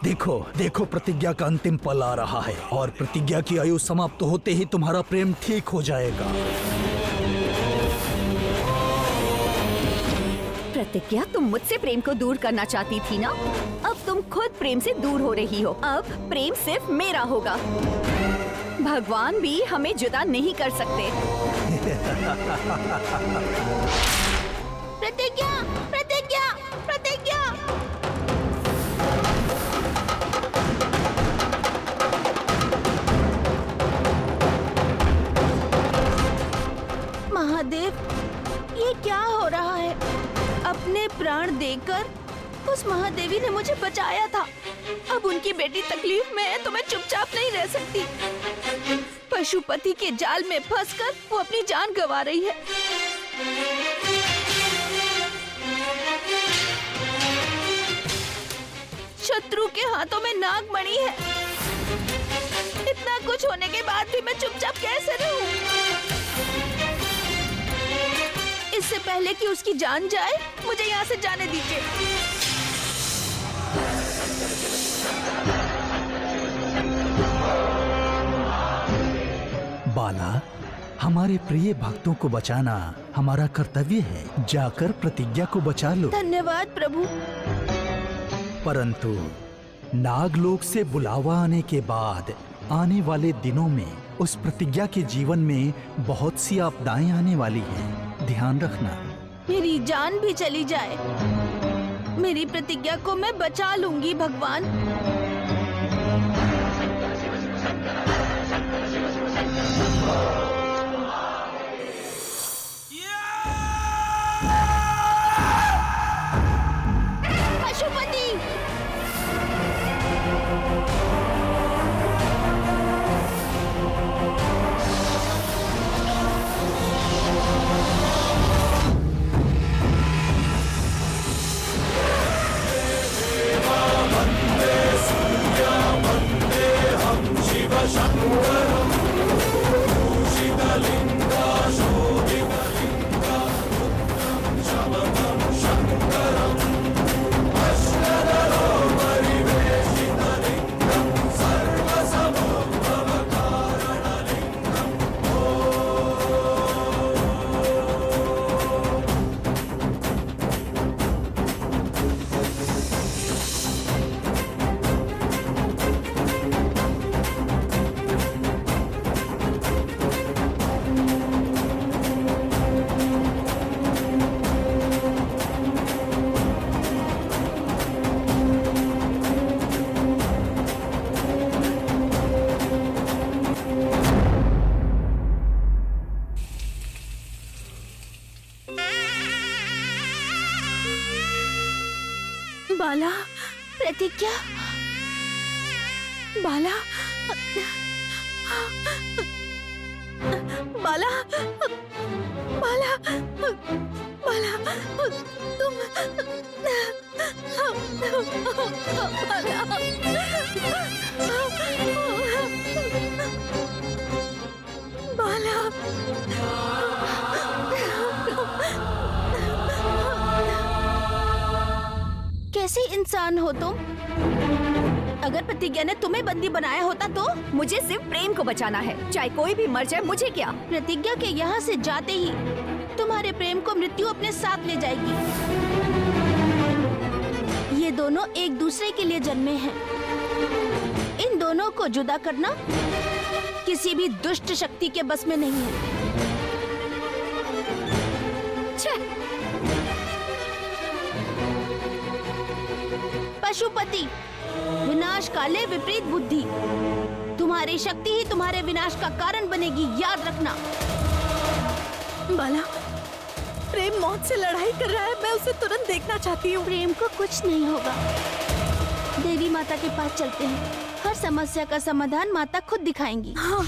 देखो देखो, प्रतिज्ञा का अंतिम पल आ रहा है और प्रतिज्ञा की आयु समाप्त होते ही तुम्हारा प्रेम ठीक हो जाएगा। प्रतिज्ञा, तुम मुझसे प्रेम को दूर करना चाहती थी ना? अब तुम खुद प्रेम से दूर हो रही हो। अब प्रेम सिर्फ मेरा होगा। भगवान भी हमें जुदा नहीं कर सकते। प्रतिज्ञा, प्रतिज्ञा, प्रतिज्ञा। महादेव, ये क्या हो रहा है? अपने प्राण देकर उस महादेवी ने मुझे बचाया था। अब उनकी बेटी तकलीफ में है तो मैं चुपचाप नहीं रह सकती। पशुपति के जाल में फंसकर वो अपनी जान गंवा रही है। शत्रु के हाथों में नागमणि है। इतना कुछ होने के बाद भी मैं चुपचाप कैसे रहूं? इससे पहले कि उसकी जान जाए, मुझे यहाँ से जाने दीजिए। बाला, हमारे प्रिय भक्तों को बचाना हमारा कर्तव्य है। जाकर प्रतिज्ञा को बचा लो। धन्यवाद प्रभु। परंतु नागलोक से बुलावा आने के बाद आने वाले दिनों में उस प्रतिज्ञा के जीवन में बहुत सी आपदाएं आने वाली हैं। ध्यान रखना। मेरी जान भी चली जाए, मेरी प्रतिज्ञा को मैं बचा लूंगी भगवान। पशुपति, बाला, प्रतिज्ञा, बाला, बाला, बाला, बाला, तुम, बाला, कैसे इंसान हो तुम? अगर प्रतिज्ञा ने तुम्हें बंदी बनाया होता तो? मुझे सिर्फ प्रेम को बचाना है, चाहे कोई भी मर जाए, मुझे क्या। प्रतिज्ञा के यहाँ से जाते ही तुम्हारे प्रेम को मृत्यु अपने साथ ले जाएगी। ये दोनों एक दूसरे के लिए जन्मे हैं। इन दोनों को जुदा करना किसी भी दुष्ट शक्ति के बस में नहीं है। पशुपति, विनाश काले विपरीत बुद्धि। तुम्हारी शक्ति ही तुम्हारे विनाश का कारण बनेगी, याद रखना। बाला, प्रेम मौत से लड़ाई कर रहा है, मैं उसे तुरंत देखना चाहती हूँ। प्रेम को कुछ नहीं होगा। देवी माता के पास चलते हैं, हर समस्या का समाधान माता खुद दिखाएंगी। हाँ।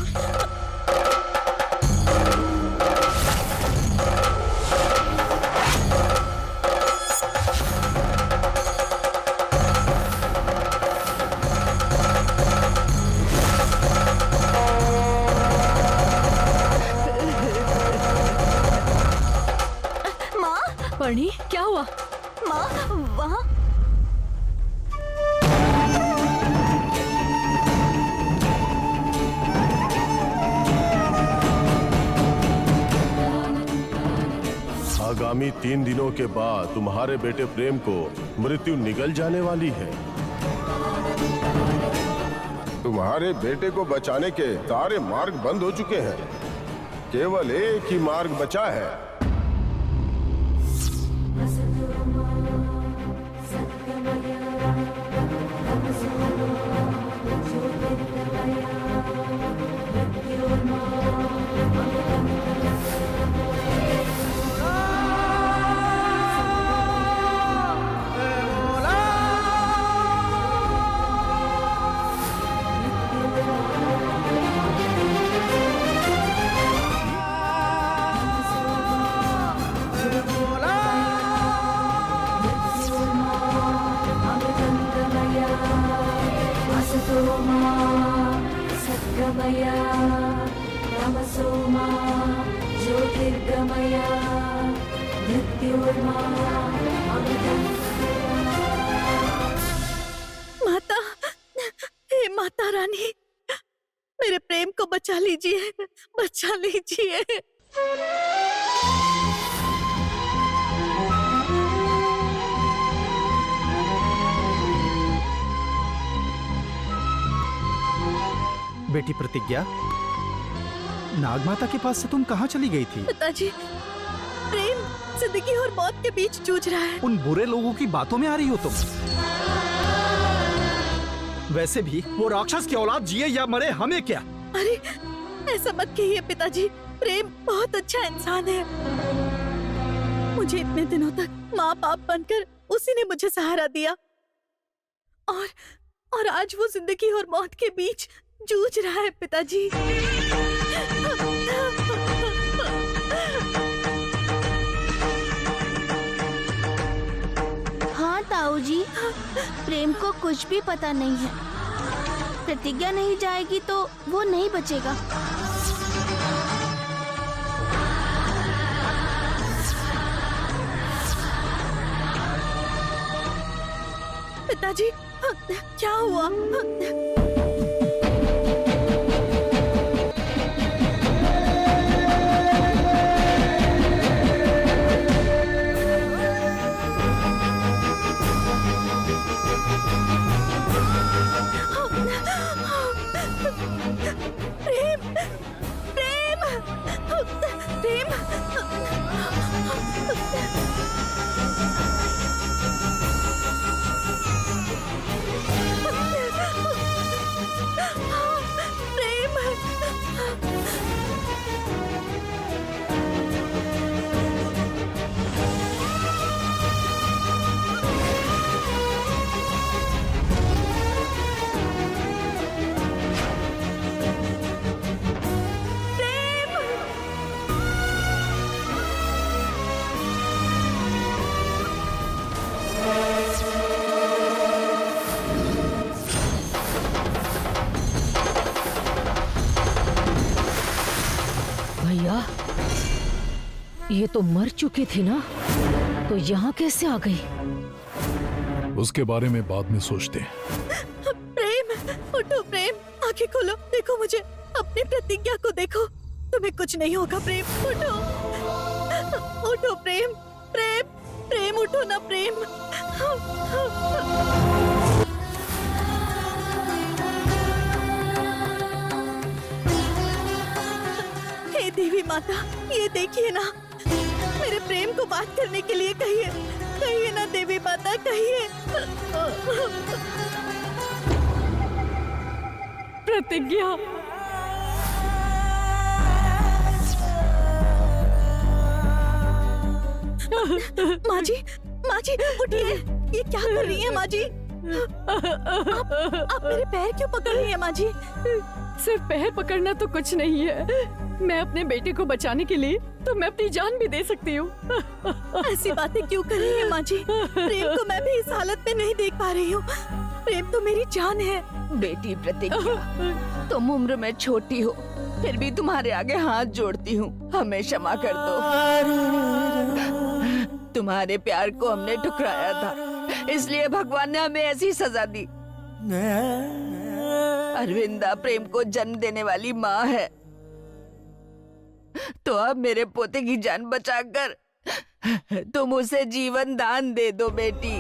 पर्णी, क्या हुआ? माँ, वहाँ आगामी 3 दिनों के बाद तुम्हारे बेटे प्रेम को मृत्यु निगल जाने वाली है। तुम्हारे बेटे को बचाने के सारे मार्ग बंद हो चुके हैं, केवल एक ही मार्ग बचा है। माता, हे माता रानी, मेरे प्रेम को बचा लीजिए, बचा लीजिए। बेटी प्रतिज्ञा, नागमाता के पास से तुम कहाँ चली गई थी? पिताजी, प्रेम जिंदगी और मौत के बीच जूझ रहा है। उन बुरे लोगों की बातों में आ रही हो तुम? वैसे भी वो राक्षस की औलाद जिए या मरे हमें क्या? अरे ऐसा मत कहिए पिताजी, प्रेम बहुत अच्छा इंसान है। मुझे इतने दिनों तक माँ बाप बनकर उसी ने मुझे सहारा दिया, और आज वो जिंदगी और मौत के बीच जूझ रहा है पिताजी। हाँ ताऊ जी, प्रेम को कुछ भी पता नहीं है। प्रतिज्ञा नहीं जाएगी तो वो नहीं बचेगा। पिताजी, क्या हुआ? भैया, ये तो मर चुकी थी ना, तो यहाँ कैसे आ गई? उसके बारे में बाद में सोचते हैं। प्रेम, उठो प्रेम, आंखें खोलो, देखो मुझे, अपनी प्रतिज्ञा को देखो, तुम्हें कुछ नहीं होगा प्रेम, उठो, उठो प्रेम, प्रेम, प्रेम उठो ना प्रेम। हे देवी माता, ये देखिए ना, मेरे प्रेम को बात करने के लिए कहिए, कहिए ना देवी माता, कहिए। प्रतिज्ञा, माँ जी, उठिए, ये क्या कर रही है माँ जी? आप मेरे पैर क्यों पकड़ रही है माँ जी? सिर्फ पैर पकड़ना तो कुछ नहीं है, मैं अपने बेटे को बचाने के लिए तो मैं अपनी जान भी दे सकती हूँ। ऐसी बातें क्यों कर रही है माँ जी? प्रेम को मैं भी इस हालत में नहीं देख पा रही हूँ, प्रेम तो मेरी जान है। बेटी प्रतिज्ञा, तुम उम्र में छोटी हो, फिर भी तुम्हारे आगे हाथ जोड़ती हूँ, हमें क्षमा कर दो। तुम्हारे प्यार को हमने ठुकराया था, इसलिए भगवान ने हमें ऐसी सजा दी। अरविंदा प्रेम को जन्म देने वाली माँ है, तो अब मेरे पोते की जान बचाकर तुम उसे जीवन दान दे दो बेटी।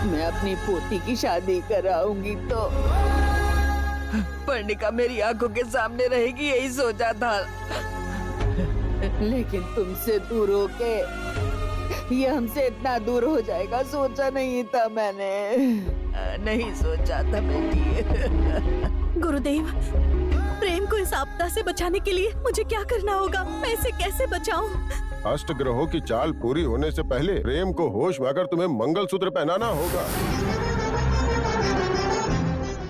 मैं अपनी पोती की शादी कराऊंगी तो पर्णिका मेरी आंखों के सामने रहेगी, यही सोचा था। लेकिन तुमसे दूर होके ये हमसे इतना दूर हो जाएगा सोचा नहीं था मैंने। नहीं सोचा था बेटी। गुरुदेव, प्रेम को इस आपदा से बचाने के लिए मुझे क्या करना होगा? मैं इसे कैसे बचाऊं? अष्ट ग्रहों की चाल पूरी होने से पहले प्रेम को होश में आकर तुम्हें मंगलसूत्र पहनाना होगा।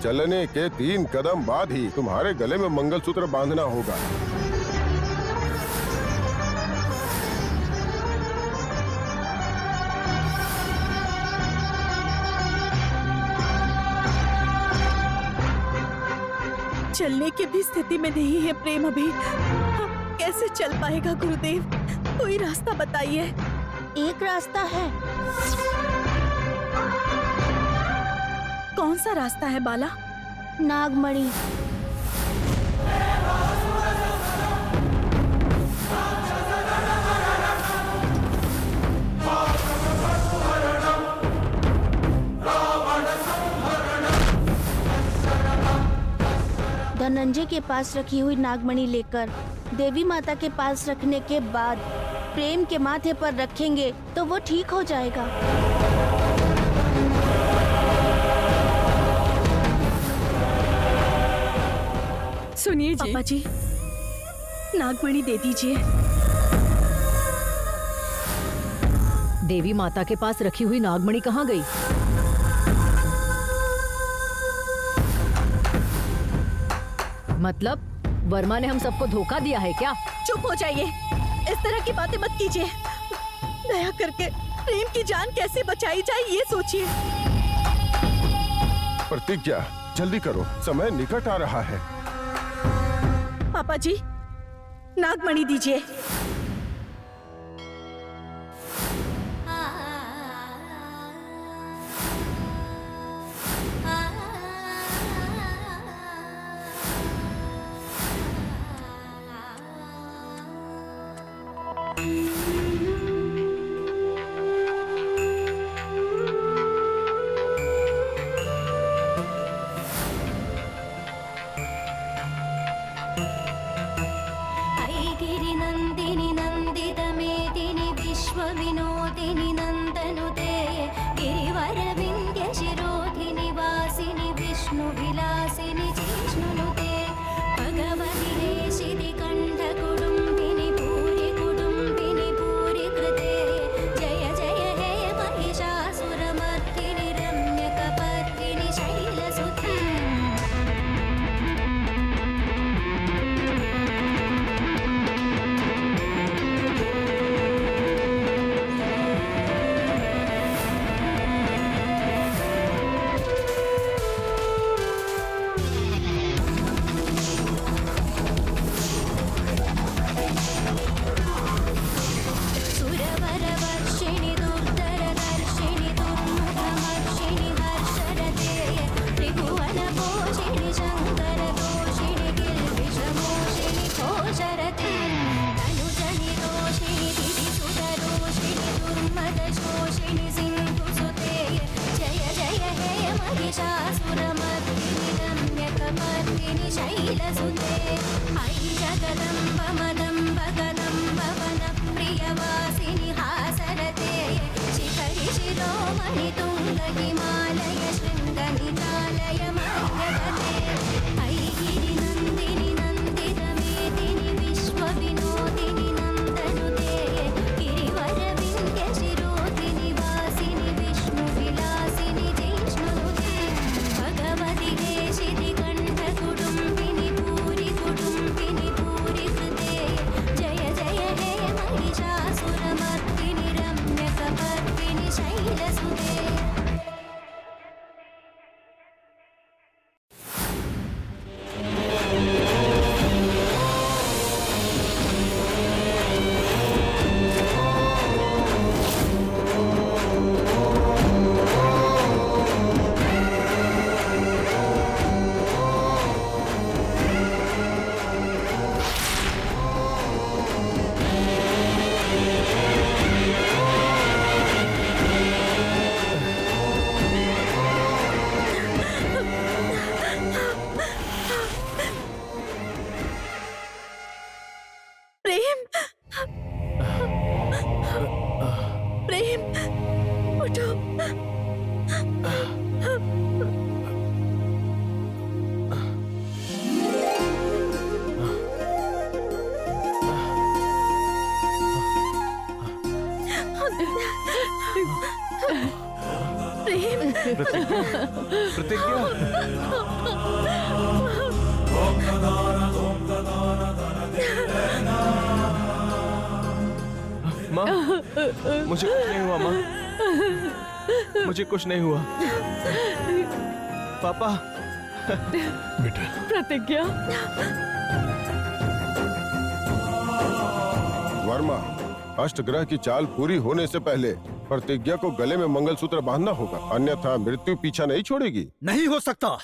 चलने के 3 कदम बाद ही तुम्हारे गले में मंगलसूत्र बांधना होगा। चलने की भी स्थिति में नहीं है प्रेम अभी। अब कैसे चल पाएगा गुरुदेव? कोई रास्ता बताइए। एक रास्ता है। कौन सा रास्ता है बाला? नागमणि। धनंजय के पास रखी हुई नागमणि लेकर देवी माता के पास रखने के बाद प्रेम के माथे पर रखेंगे तो वो ठीक हो जाएगा। सुनिए जी। पापा जी, नागमणि दे दीजिए। देवी माता के पास रखी हुई नागमणि कहाँ गई? मतलब वर्मा ने हम सबको धोखा दिया है क्या? चुप हो जाइए, इस तरह की बातें मत कीजिए। दया करके प्रेम की जान कैसे बचाई जाए ये सोचिए। प्रतिज्ञा, जल्दी करो, समय निकट आ रहा है। पापा जी, नागमणि दीजिए। विनोदिनी नंदनुते गिरिवर विंध्य शिरोधिनि वासिनि विष्णु विलासिनि जिष्णुनुते भगवति देशिति कंठ कुडुम्बिनि भूरि कृते जय जय हे महिषासुरमर्दिनि रम्यकपर्दिनि शैलसुते। प्रतिज्ञा, माँ, मुझे कुछ नहीं हुआ माँ, मुझे कुछ नहीं हुआ। पापा। बेटा। प्रतिज्ञा। वर्मा, अष्टग्रह की चाल पूरी होने से पहले प्रतिज्ञा को गले में मंगलसूत्र बांधना होगा, अन्यथा मृत्यु पीछा नहीं छोड़ेगी। नहीं हो सकता।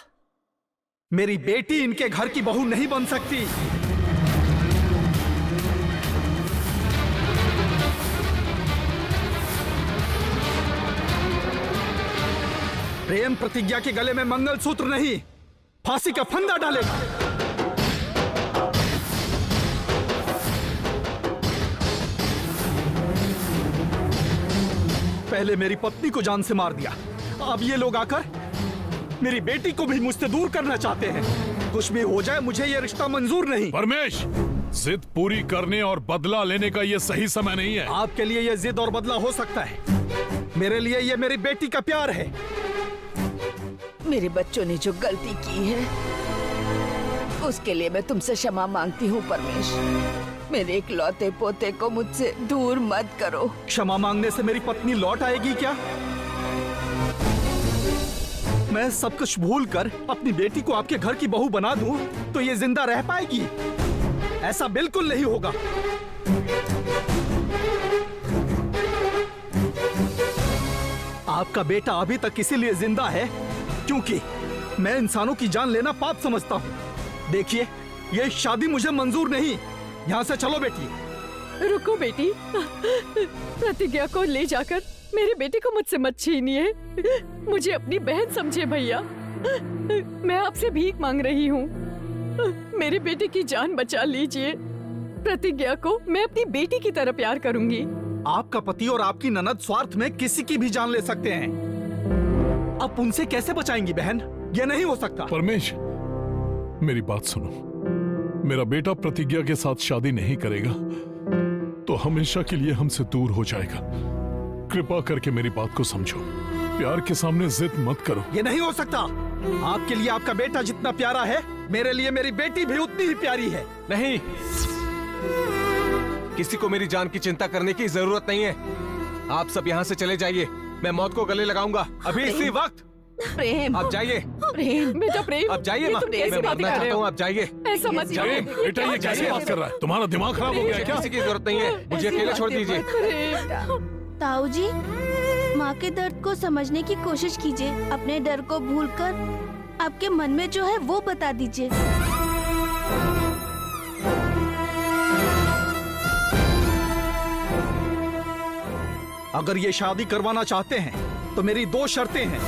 मेरी बेटी इनके घर की बहू नहीं बन सकती। प्रेम प्रतिज्ञा के गले में मंगलसूत्र नहीं, फांसी का फंदा डालेगा। पहले मेरी पत्नी को जान से मार दिया, अब ये लोग आकर मेरी बेटी को भी मुझसे दूर करना चाहते हैं। कुछ भी हो जाए, मुझे ये रिश्ता मंजूर नहीं। परमेश, जिद पूरी करने और बदला लेने का ये सही समय नहीं है। आपके लिए ये जिद और बदला हो सकता है, मेरे लिए ये मेरी बेटी का प्यार है। मेरे बच्चों ने जो गलती की है उसके लिए मैं तुमसे क्षमा मांगती हूँ परमेश। मेरे इकलौते पोते को मुझसे दूर मत करो। क्षमा मांगने से मेरी पत्नी लौट आएगी क्या? मैं सब कुछ भूल कर अपनी बेटी को आपके घर की बहू बना दूं तो ये जिंदा रह पाएगी? ऐसा बिल्कुल नहीं होगा। आपका बेटा अभी तक इसीलिए जिंदा है क्योंकि मैं इंसानों की जान लेना पाप समझता हूँ। देखिए, ये शादी मुझे मंजूर नहीं। यहाँ से चलो बेटी। रुको बेटी, प्रतिज्ञा को ले जाकर मेरे बेटे को मुझसे मत छीनिए। मुझे अपनी बहन समझे भैया। मैं आपसे भीख मांग रही हूँ, मेरे बेटे की जान बचा लीजिए। प्रतिज्ञा को मैं अपनी बेटी की तरह प्यार करूंगी। आपका पति और आपकी ननद स्वार्थ में किसी की भी जान ले सकते हैं। आप उनसे कैसे बचाएंगी बहन? ये नहीं हो सकता। परमेश, मेरी बात सुनो। मेरा बेटा प्रतिज्ञा के साथ शादी नहीं करेगा तो हमेशा के लिए हमसे दूर हो जाएगा। कृपा करके मेरी बात को समझो। प्यार के सामने जिद मत करो। ये नहीं हो सकता। आपके लिए आपका बेटा जितना प्यारा है, मेरे लिए मेरी बेटी भी उतनी ही प्यारी है। नहीं, किसी को मेरी जान की चिंता करने की जरूरत नहीं है। आप सब यहाँ से चले जाइए। मैं मौत को गले लगाऊंगा अभी इसी वक्त। प्रेम, आप जाइए। प्रेम, बेटा प्रेम, आप जाइए। मैं मरना चाहता हूँ, आप जाइए। ऐसा मत जाइए। बेटा, ये कैसे बात कर रहा है? तुम्हारा दिमाग खराब हो गया क्या? किसी की जरूरत नहीं है, मुझे अकेले छोड़ दीजिए। ताऊ जी, माँ के दर्द को समझने की कोशिश कीजिए। अपने डर को भूलकर आपके मन में जो है वो बता दीजिए। अगर ये शादी करवाना चाहते हैं तो मेरी 2 शर्तें हैं।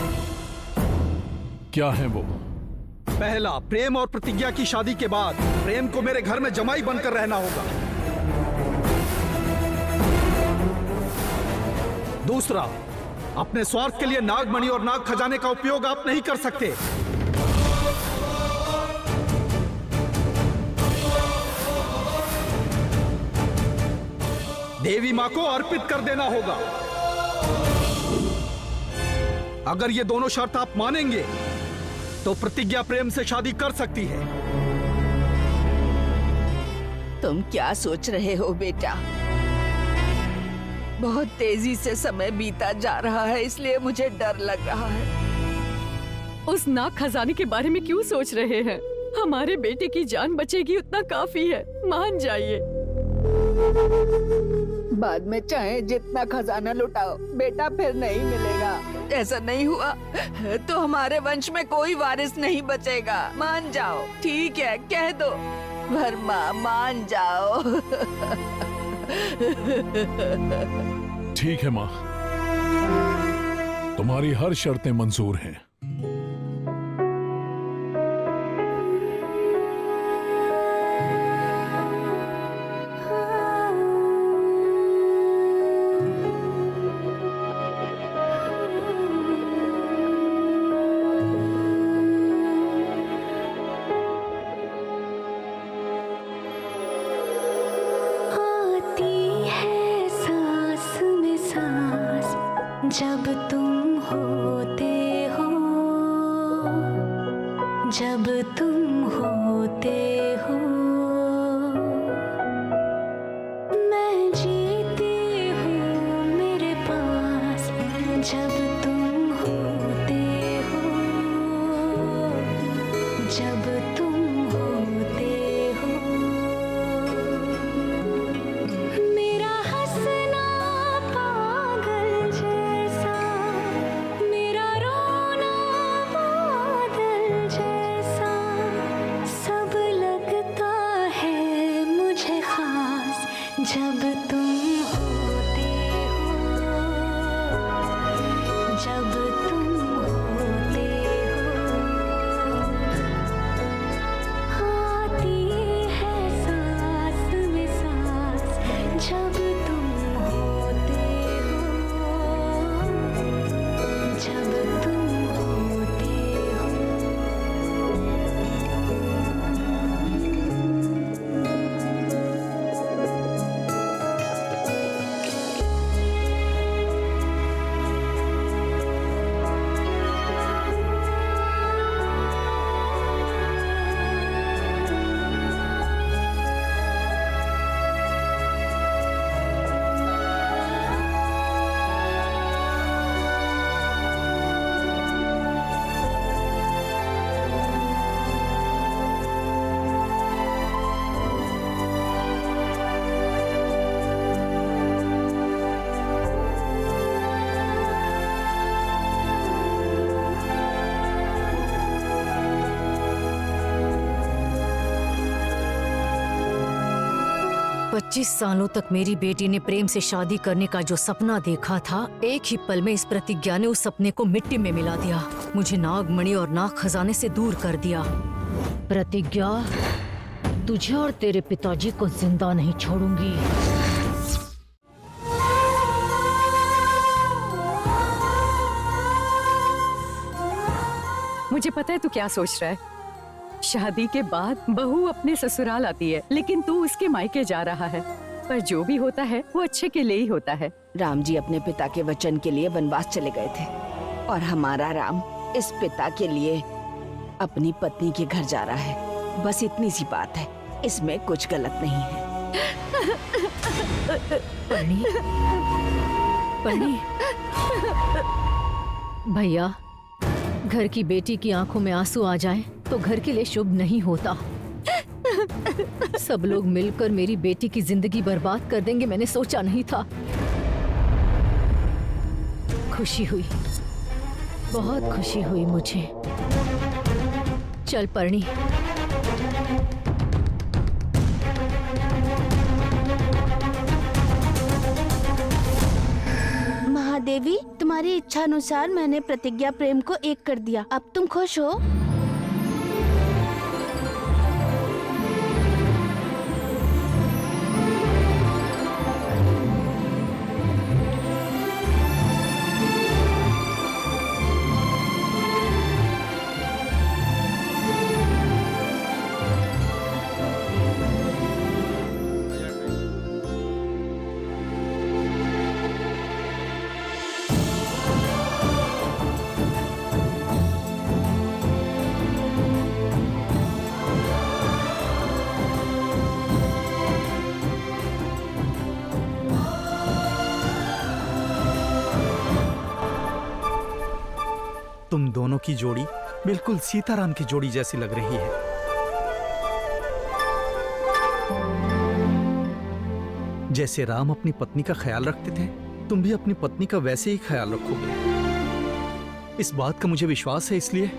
क्या है वो? पहला, प्रेम और प्रतिज्ञा की शादी के बाद प्रेम को मेरे घर में जमाई बनकर रहना होगा। दूसरा, अपने स्वार्थ के लिए नागमणि और नाग खजाने का उपयोग आप नहीं कर सकते। देवी मां को अर्पित कर देना होगा। अगर ये दोनों शर्त आप मानेंगे तो प्रतिज्ञा प्रेम से शादी कर सकती है। तुम क्या सोच रहे हो बेटा? बहुत तेजी से समय बीता जा रहा है, इसलिए मुझे डर लग रहा है। उस नाग खजाने के बारे में क्यों सोच रहे हैं? हमारे बेटे की जान बचेगी उतना काफी है, मान जाइए। बाद में चाहे जितना खजाना लुटाओ, बेटा फिर नहीं मिलेगा। ऐसा नहीं हुआ तो हमारे वंश में कोई वारिस नहीं बचेगा। मान जाओ। ठीक है, कह दो वर्मा, मान जाओ। ठीक है माँ, तुम्हारी हर शर्तें मंजूर हैं। जब तुम होते हो मैं जीती हूँ मेरे पास, जब तुम होते हो, जब तुम होते हो। मेरा हंसना पागल जैसा, मेरा रोना बादल जैसा, सब लगता है मुझे खास, जब तुम होते हो, जब तुम होते हो। आती है सांस में सांस, जब तुम होते हो, जब तुम होते हो। पच्चीस सालों तक मेरी बेटी ने प्रेम से शादी करने का जो सपना देखा था, एक ही पल में इस प्रतिज्ञा ने उस सपने को मिट्टी में मिला दिया। मुझे नागमणि और नाग खजाने से दूर कर दिया। प्रतिज्ञा, तुझे और तेरे पिताजी को जिंदा नहीं छोड़ूंगी। मुझे पता है तू क्या सोच रहा है। शादी के बाद बहू अपने ससुराल आती है, लेकिन तू उसके मायके जा रहा है। पर जो भी होता है वो अच्छे के लिए ही होता है। राम जी अपने पिता के वचन के लिए वनवास चले गए थे और हमारा राम इस पिता के लिए अपनी पत्नी के घर जा रहा है। बस इतनी सी बात है, इसमें कुछ गलत नहीं है। पर्णी, पर्णी, भैया, घर की बेटी की आंखों में आंसू आ जाएं तो घर के लिए शुभ नहीं होता। सब लोग मिलकर मेरी बेटी की जिंदगी बर्बाद कर देंगे, मैंने सोचा नहीं था। खुशी हुई, बहुत खुशी हुई मुझे। चल पर्णी। महादेवी, तुम्हारी इच्छा अनुसार मैंने प्रतिज्ञा प्रेम को एक कर दिया। अब तुम खुश हो? तुम दोनों की जोड़ी बिल्कुल सीताराम की जोड़ी जैसी लग रही है। जैसे राम अपनी पत्नी का ख्याल रखते थे, तुम भी अपनी पत्नी का वैसे ही ख्याल रखोगे। इस बात का मुझे विश्वास है, इसलिए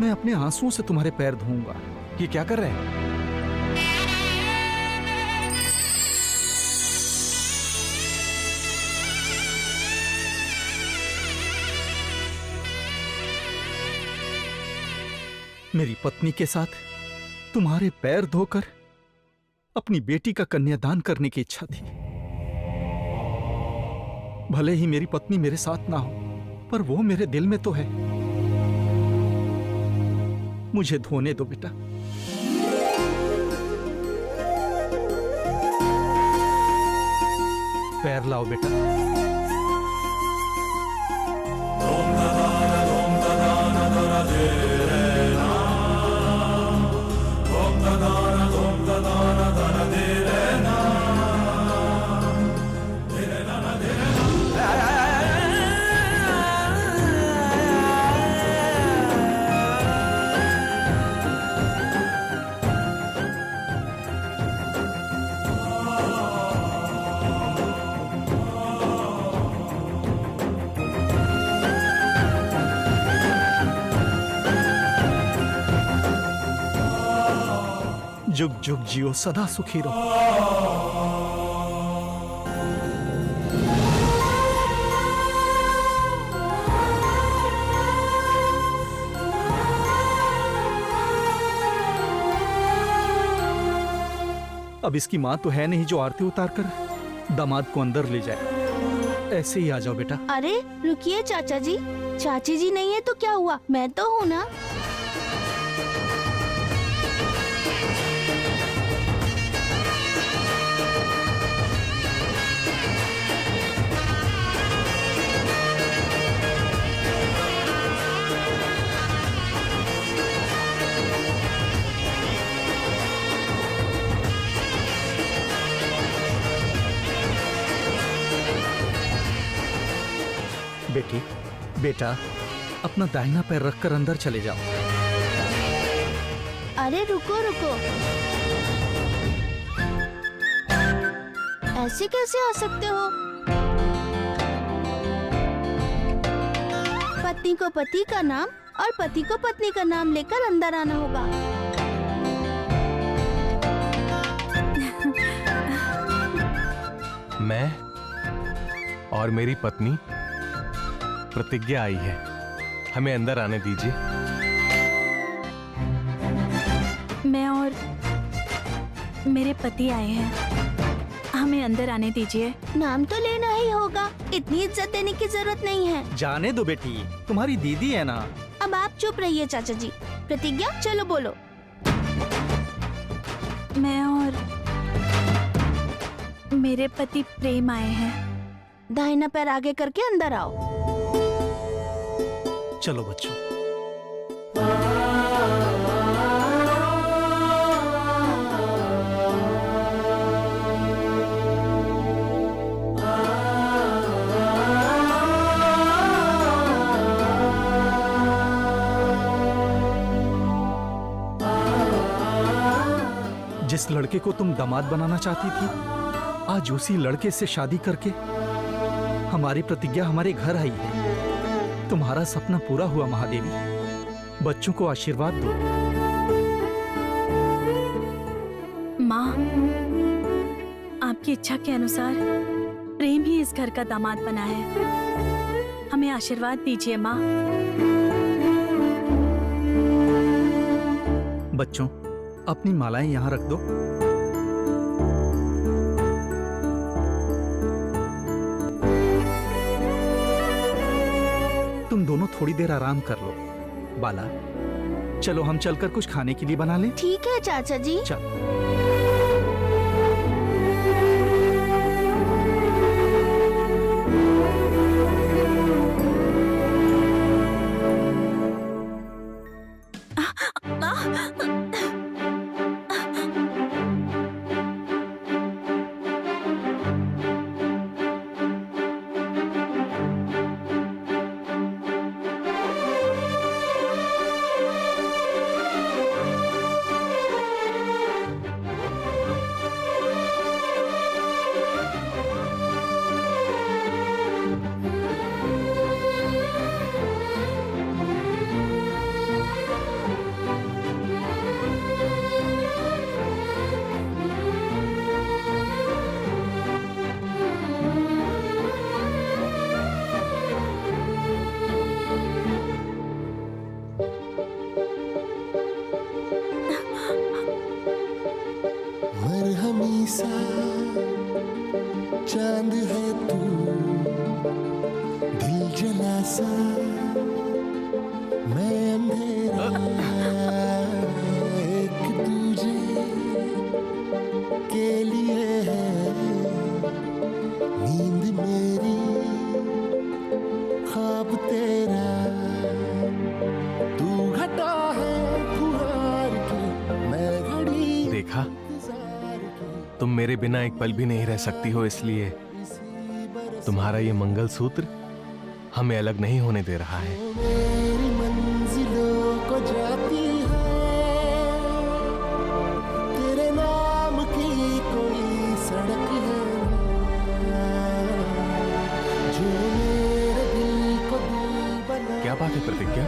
मैं अपने आंसुओं से तुम्हारे पैर धोऊंगा। ये क्या कर रहे हैं? मेरी पत्नी के साथ तुम्हारे पैर धोकर अपनी बेटी का कन्यादान करने की इच्छा थी। भले ही मेरी पत्नी मेरे साथ ना हो, पर वो मेरे दिल में तो है। मुझे धोने दो बेटा। पैर लाओ बेटा। जुग जुग जियो, सदा सुखी रहो। अब इसकी माँ तो है नहीं जो आरती उतार कर दामाद को अंदर ले जाए। ऐसे ही आ जाओ बेटा। अरे रुकिए चाचा जी, चाची जी नहीं है तो क्या हुआ, मैं तो हूँ ना। बेटी, बेटा, अपना दाहिना पैर रखकर अंदर चले जाओ। अरे रुको रुको, ऐसे कैसे आ सकते हो? पत्नी को पति का नाम और पति को पत्नी का नाम लेकर अंदर आना होगा। मैं और मेरी पत्नी प्रतिज्ञा आई है, हमें अंदर आने दीजिए। मैं और मेरे पति आए हैं, हमें अंदर आने दीजिए। नाम तो लेना ही होगा, इतनी इज्जत देने की जरूरत नहीं है। जाने दो बेटी, तुम्हारी दीदी है ना। अब आप चुप रहिए चाचा जी। प्रतिज्ञा, चलो बोलो। मैं और मेरे पति प्रेम आए हैं। दाहिना पैर आगे करके अंदर आओ। चलो बच्चों। जिस लड़के को तुम दामाद बनाना चाहती थी, आज उसी लड़के से शादी करके हमारी प्रतिज्ञा हमारे घर आई है। तुम्हारा सपना पूरा हुआ महादेवी। बच्चों को आशीर्वाद दो। माँ, आपकी इच्छा के अनुसार प्रेम ही इस घर का दामाद बना है। हमें आशीर्वाद दीजिए माँ। बच्चों, अपनी मालाएं यहाँ रख दो। तुम दोनों थोड़ी देर आराम कर लो। बाला, चलो हम चलकर कुछ खाने के लिए बना लें। ठीक है चाचा जी। चल। चांद है तू, दिल जला सा, मैं अंधेरा, एक दूजे के लिए है नींद मेरी, ख्वाब तेरा, तू घटा है फुहार के, मैं घड़ी। देखा, तुम मेरे बिना एक पल भी नहीं रह सकती हो, इसलिए तुम्हारा ये मंगलसूत्र हमें अलग नहीं होने दे रहा है। मेरी मंजिलों को जाती है, तेरे नाम की कोई सड़क है जो मेरे दिल को दिल बना। क्या बात है प्रतिज्ञा,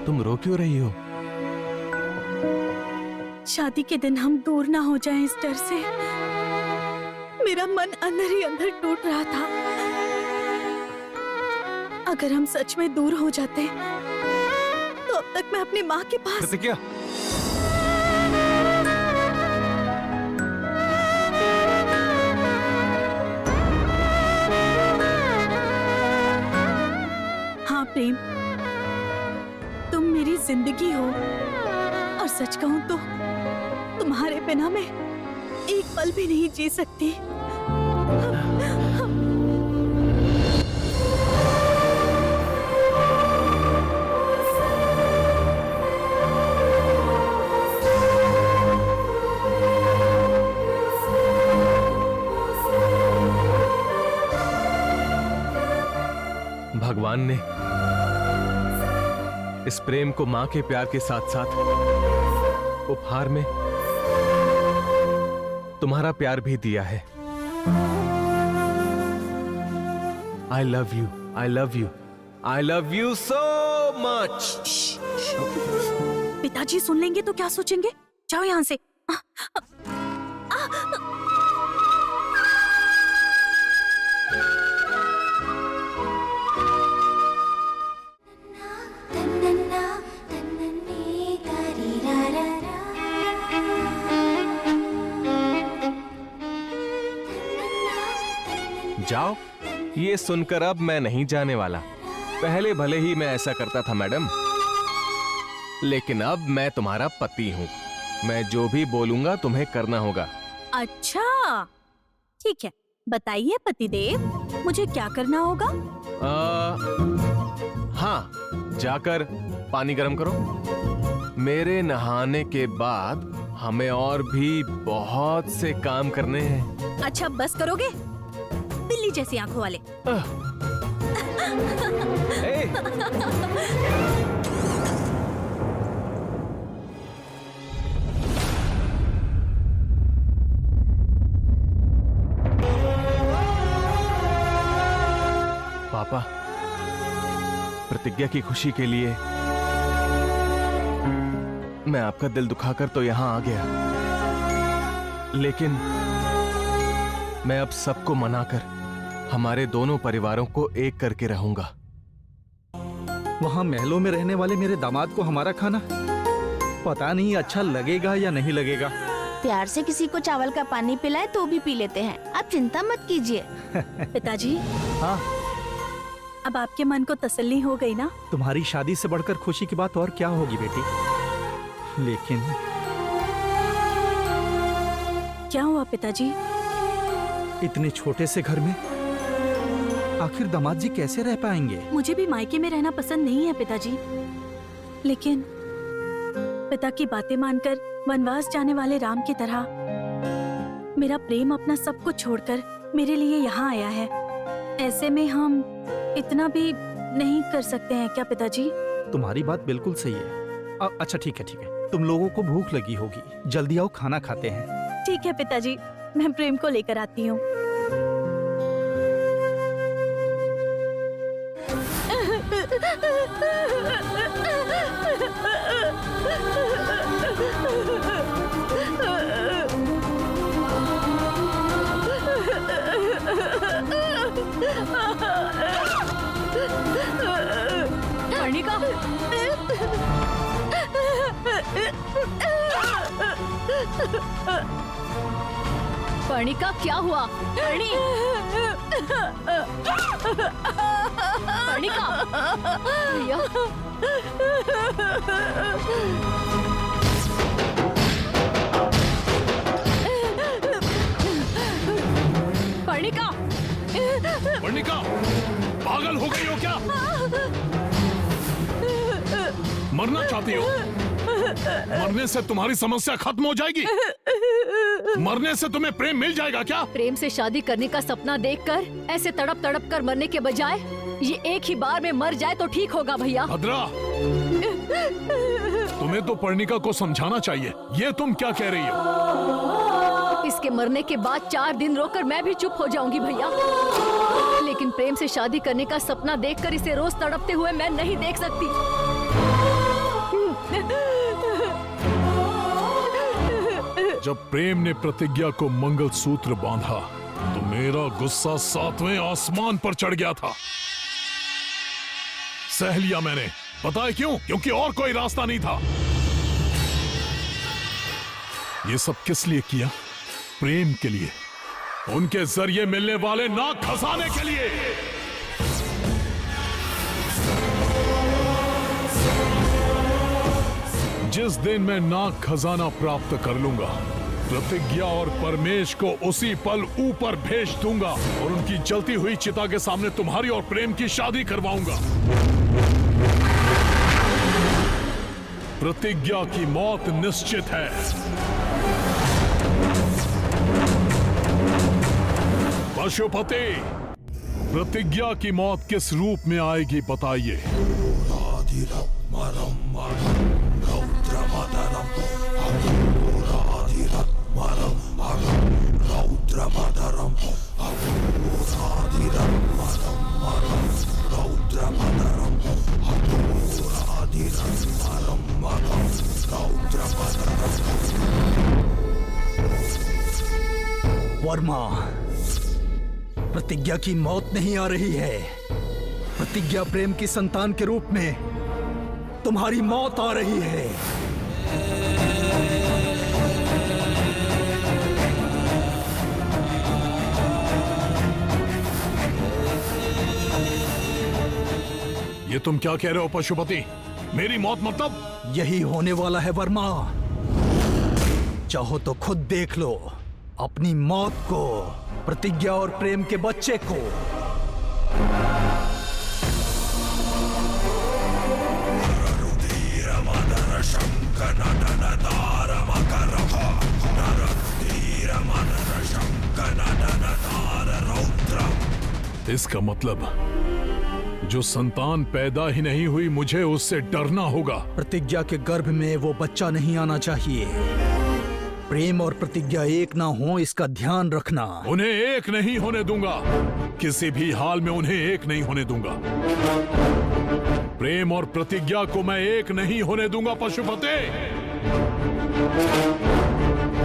तुम रो क्यों रही हो? शादी के दिन हम दूर ना हो जाएं इस डर से मेरा मन अंदर ही अंदर टूट रहा था। अगर हम सच में दूर हो जाते तो अब तक मैं अपनी माँ के पास। प्रतिज्ञा, हाँ प्रेम, तुम मेरी जिंदगी हो और सच कहूं तो तुम्हारे बिना मैं एक पल भी नहीं जी सकती। भगवान ने इस प्रेम को मां के प्यार के साथ साथ उपहार में तुम्हारा प्यार भी दिया है। I love you, I love you, I love you so much. पिताजी सुन लेंगे तो क्या सोचेंगे? जाओ यहाँ से। जाओ, ये सुनकर अब मैं नहीं जाने वाला। पहले भले ही मैं ऐसा करता था मैडम, लेकिन अब मैं तुम्हारा पति हूँ। मैं जो भी बोलूंगा तुम्हें करना होगा। अच्छा ठीक है, बताइए पतिदेव, मुझे क्या करना होगा? हाँ, जाकर पानी गर्म करो। मेरे नहाने के बाद हमें और भी बहुत से काम करने हैं। अच्छा बस करोगे? बिल्ली जैसी आंखों वाले। पापा, प्रतिज्ञा की खुशी के लिए मैं आपका दिल दुखाकर तो यहां आ गया, लेकिन मैं अब सबको मनाकर हमारे दोनों परिवारों को एक करके रहूंगा। वहां महलों में रहने वाले मेरे दामाद को हमारा खाना पता नहीं अच्छा लगेगा या नहीं लगेगा। प्यार से किसी को चावल का पानी पिलाए तो भी पी लेते हैं, आप चिंता मत कीजिए। पिताजी, हाँ, अब आपके मन को तसल्ली हो गई ना? तुम्हारी शादी से बढ़कर खुशी की बात और क्या होगी बेटी। लेकिन क्या हुआ पिताजी? इतने छोटे से घर में आखिर दामाद जी कैसे रह पाएंगे? मुझे भी मायके में रहना पसंद नहीं है पिताजी, लेकिन पिता की बातें मानकर वनवास जाने वाले राम की तरह मेरा प्रेम अपना सब कुछ छोड़कर मेरे लिए यहाँ आया है। ऐसे में हम इतना भी नहीं कर सकते हैं क्या पिताजी? तुम्हारी बात बिल्कुल सही है। अच्छा ठीक है, ठीक है, तुम लोगों को भूख लगी होगी, जल्दी आओ खाना खाते हैं। ठीक है पिताजी, मैं प्रेम को लेकर आती हूँ। कर्णिका, कर्णिका क्या हुआ? कर्णिका, भैया। कर्णिका, कर्णिका, पागल हो गई हो क्या? मरना चाहती हो? मरने से तुम्हारी समस्या खत्म हो जाएगी? मरने से तुम्हें प्रेम मिल जाएगा क्या? प्रेम से शादी करने का सपना देखकर ऐसे तड़प तड़प कर मरने के बजाय ये एक ही बार में मर जाए तो ठीक होगा भैया। भद्रा, तुम्हें तो पर्णिका को समझाना चाहिए। ये तुम क्या कह रही हो? इसके मरने के बाद 4 दिन रोकर मैं भी चुप हो जाऊंगी भैया, लेकिन प्रेम से शादी करने का सपना देखकर इसे रोज तड़पते हुए मैं नहीं देख सकती। जब प्रेम ने प्रतिज्ञा को मंगलसूत्र बांधा तो मेरा गुस्सा 7वें आसमान पर चढ़ गया था। सह लिया मैंने। पता है क्यों? क्योंकि और कोई रास्ता नहीं था। ये सब किस लिए किया? प्रेम के लिए, उनके जरिए मिलने वाले नाक खसाने के लिए। जिस दिन मैं नाग खजाना प्राप्त कर लूंगा, प्रतिज्ञा और परमेश को उसी पल ऊपर भेज दूंगा और उनकी जलती हुई चिता के सामने तुम्हारी और प्रेम की शादी करवाऊंगा। प्रतिज्ञा की मौत निश्चित है। पशुपति, प्रतिज्ञा की मौत किस रूप में आएगी बताइए? वर्मा, प्रतिज्ञा की मौत नहीं आ रही है। प्रतिज्ञा प्रेम की संतान के रूप में तुम्हारी मौत आ रही है। ये तुम क्या कह रहे हो पशुपति? मेरी मौत मतलब? यही होने वाला है वर्मा। चाहो तो खुद देख लो अपनी मौत को, प्रतिज्ञा और प्रेम के बच्चे को। इसका मतलब जो संतान पैदा ही नहीं हुई, मुझे उससे डरना होगा। प्रतिज्ञा के गर्भ में वो बच्चा नहीं आना चाहिए। प्रेम और प्रतिज्ञा एक ना हो, इसका ध्यान रखना। उन्हें एक नहीं होने दूंगा, किसी भी हाल में उन्हें एक नहीं होने दूंगा। प्रेम और प्रतिज्ञा को मैं एक नहीं होने दूंगा पशुपति।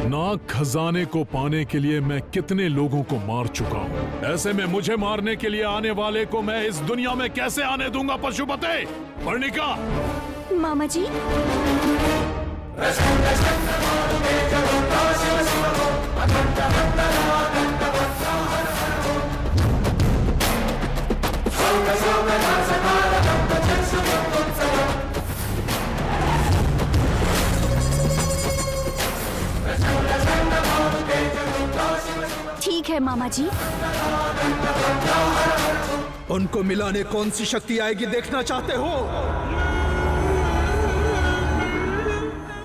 नाग खजाने को पाने के लिए मैं कितने लोगों को मार चुका हूँ। ऐसे में मुझे मारने के लिए आने वाले को मैं इस दुनिया में कैसे आने दूंगा पशुपति? पर्णिका! मामा जी, ठीक है मामा जी। उनको मिलाने कौन सी शक्ति आएगी देखना चाहते हो?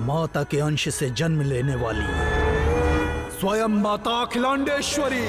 माता के अंश से जन्म लेने वाली स्वयं माता अखिलांडेश्वरी।